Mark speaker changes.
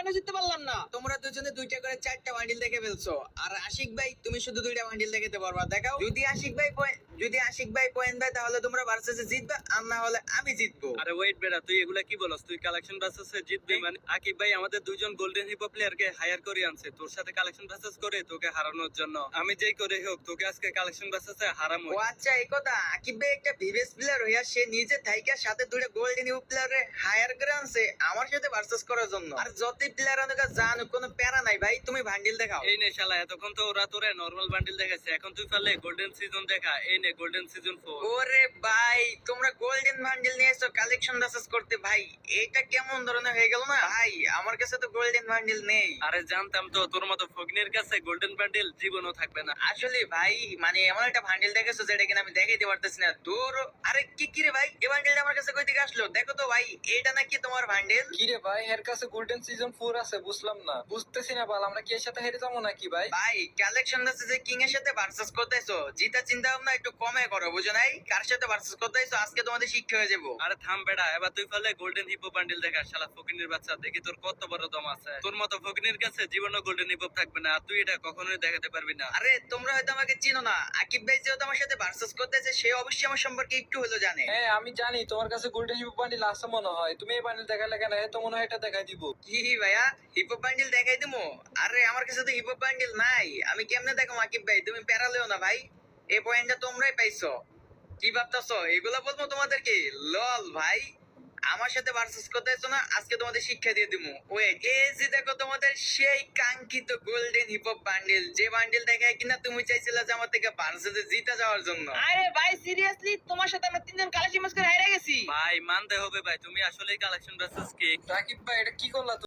Speaker 1: কেন জিততে পারলাম না?
Speaker 2: তোমরা দুজনে দুইটা করে চারটা বান্ডিল দেখে ফেলছো, আর আশিক ভাই তুমি শুধু দুইটা বান্ডিল দেখাতে পারবা। দেখাও, যদি আশিক ভাই পয়েন্ট দেয় তাহলে তোমরা ভার্সেসে জিতবা, আর না হলে আমি জিতবো।
Speaker 3: আরে ওয়েট বেটা, তুই এগুলা কি বলস? তুই কালেকশন ভার্সেসে জিতবি মানে? আকিব ভাই আমাদের দুইজন গোল্ডেন হিপো প্লেয়ারকে হায়ার করে আনছে তোর সাথে কালেকশন ভার্সেস করে তোকে হারানোর জন্য। আমি যেই করে হোক তোকে আজকে কালেকশন ভার্সেসে হারামো।
Speaker 2: ও আচ্ছা, এই কথা। আকিব ভাই একটা ভিভিএস প্লেয়ার হইয়া সে নিজে থাইকা সাথে দুইটা গোল্ডেন হিপো প্লেয়ারে হায়ার করে আনছে আমার সাথে ভার্সেস করার জন্য। আর যতই প্লেয়ার অনেকে জানুক, কোনো প্যারা নাই ভাই, তুমি বান্ডিল দেখাও।
Speaker 3: এই নে শালা, এতক্ষণ তো ওরা তোরে নরমাল বান্ডিল দেখাচ্ছে, এখন তুই পারলে গোল্ডেন সিজন দেখা। এই নে গোল্ডেন সিজন 4।
Speaker 2: ওরে ভাই, তোমরা গোল্ডেন বান্ডিল নিয়ে এসো কালেকশন ভার্সেস করতে। ভাই এটা কেমন ধরনের হয়ে গেল না ভাই, আমার কাছে তো গোল্ডেন বান্ডিল নেই।
Speaker 3: আরে জানতাম তো তোর মতো ফগনের কাছে গোল্ডেন বান্ডিল জীবনও থাকবে না।
Speaker 2: আসলে ভাই মানে এমন একটা বান্ডিল দেখেছো যেটা কিনা আমি দেখাইতে পারতেছি না। দূর, আরে কি রে ভাই, এই বান্ডিলটা আমার কাছে কই থেকে আসলো? দেখো তো ভাই, এটা নাকি তোমার বান্ডিল?
Speaker 1: কি রে ভাই, এর কাছে গোল্ডেন সিজন 4 আছে? বুঝলাম না, বুঝতেছি না বাল, আমরা কি এর সাথে হেরে যাবো নাকি ভাই?
Speaker 2: ভাই কালেকশন ভার্সেস কিং এর সাথে ভার্সেস করতেছো, জিতা চিন্তা ভাবনা একটু কমে করো, বুঝো নাই? কার সাথে ভার্সেস করতেছো আজকে তোমাদের শিক্ষা হয়ে যাবো।
Speaker 3: আরে থাম বেটা, এবার তুই পারলে গোল্ডেন হিপো বান্ডিল দেখা। শালা ফকিনের বাচ্চা, দেখি তোর কত বড় দম আছে। তোর মতো ফকিনের কাছে জীবনও গোল্ডেন হিপো থাকবে না, আর তুই এটা কখনোই দেখাতে পারবি না।
Speaker 2: আরে তোমরা হয়তো আমাকে চিনো না, আকিব ভাই যেহেতু আমার সাথে ভার্সেস করতেছে সে অবশ্যই আমার সম্পর্কে একটু হলেও জানে।
Speaker 1: হ্যাঁ আমি জানি তোমার কাছে গোল্ডেন হিপো বান্ডিল আছে মনে হয়, তুমি এই বান্ডিল দেখালে কেন? তো মনে হয় এটা দেখাই দিব।
Speaker 2: কি ভাইয়া, হিপহপ বান্ডিল দেখাই দিমু? আরে আমার কাছে তো হিপহপ বান্ডিল নাই, আমি কেমনে দেখাবো? আকিব ভাই তুমি প্যারালেও না ভাই, এই পয়েন্টটা তোমরাই পাইছো। কি ভাবতেছো এগুলা বলবো তোমাদেরকে? লল ভাই, আমার সাথে ভার্সেস করতেছো না, আজকে তোমাদের শিক্ষা দিয়ে দিমু। ওয়েট, এই যে দেখো তোমাদের সেই কাঙ্ক্ষিত গোল্ডেন হিপহপ বান্ডিল, যে বান্ডিল দেখায় কিনা তুমি চাইছিলে যে আমার থেকে ভার্সেসে জিতে যাওয়ার জন্য।
Speaker 4: আরে ভাই সিরিয়াসলি, তোমার সাথে আমরা তিনজন কালেকশন ম্যাচ করে হেরে গেছি।
Speaker 3: ভাই মানতে হবে ভাই, তুমি আসলেই কালেকশন ভার্সেস কিং।
Speaker 1: রাকিব ভাই এটা কি করলা?